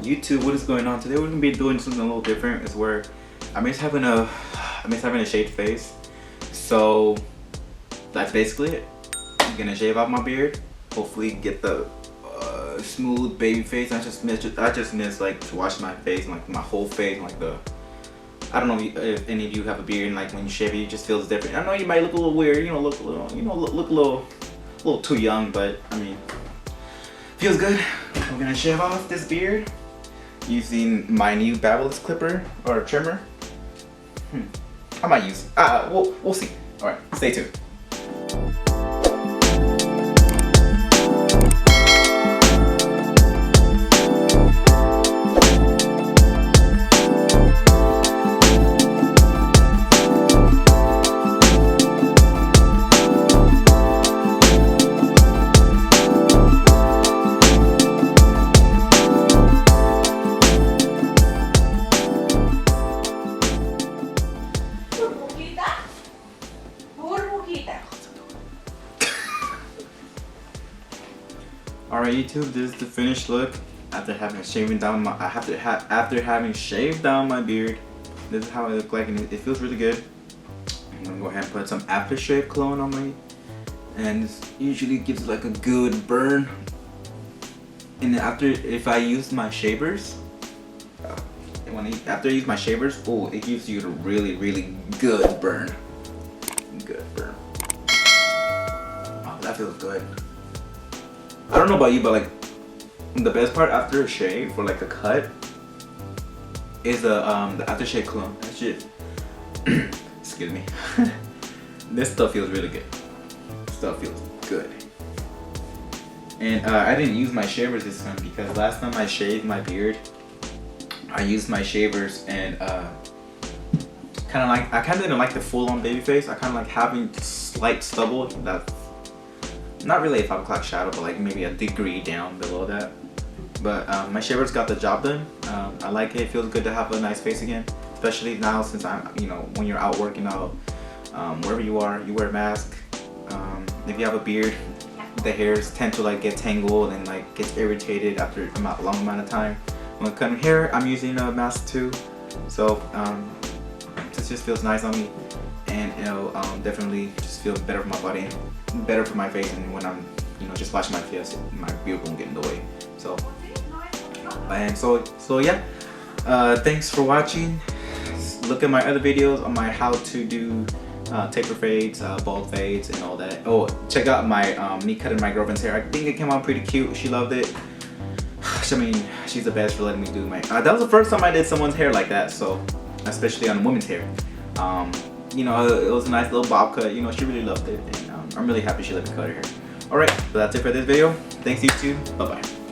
YouTube, what is going on today? We're gonna be doing something a little different. Is where I miss having a shaved face. So that's basically it. I'm gonna shave off my beard. Hopefully get the smooth baby face. I just miss like to wash my face, like my whole face, like the. I don't know if any of you have a beard and like when you shave it, it just feels different. I know you might look a little weird, look a little, look a little too young, but I mean, feels good. I'm gonna shave off this beard using my new Babyliss clipper or trimmer. I might use. We'll see. All right, stay tuned. Alright YouTube, this is the finished look after having shaved down my beard. This is how I look like, and it feels really good. I'm gonna go ahead and put some aftershave cologne on my, and this usually gives like a good burn. And if I use my shavers, after I use my shavers, oh, it gives you a really good burn. Good burn. Oh, that feels good. I don't know about you, but like the best part after a shave or like a cut is the aftershave cologne. That shit. Excuse me. This stuff feels really good. Stuff feels good. And I didn't use my shavers this time because last time I shaved my beard, I used my shavers and I kind of didn't like the full-on baby face. I kind of like having slight stubble. That's not really a 5 o'clock shadow, but like maybe a degree down below that. But my shavers got the job done. I like it. It feels good to have a nice face again, especially now since I'm, when you're out working out, wherever you are, you wear a mask. If you have a beard, the hairs tend to like get tangled and like gets irritated after a long amount of time. When cutting hair, I'm using a mask too, so this just feels nice on me, and it'll definitely just feel better for my body, better for my face, and when I'm just washing my face, my beard won't get in the way. So yeah, thanks for watching. Look at my other videos on my how to do taper fades, bald fades, and all that. Oh, check out my me cutting my girlfriend's hair. I think it came out pretty cute. She loved it. I mean, she's the best for letting me do my. That was the first time I did someone's hair like that. So, especially on a woman's hair. It was a nice little bob cut. She really loved it, and I'm really happy she let me cut her hair. Alright, so that's it for this video. Thanks YouTube. Bye bye.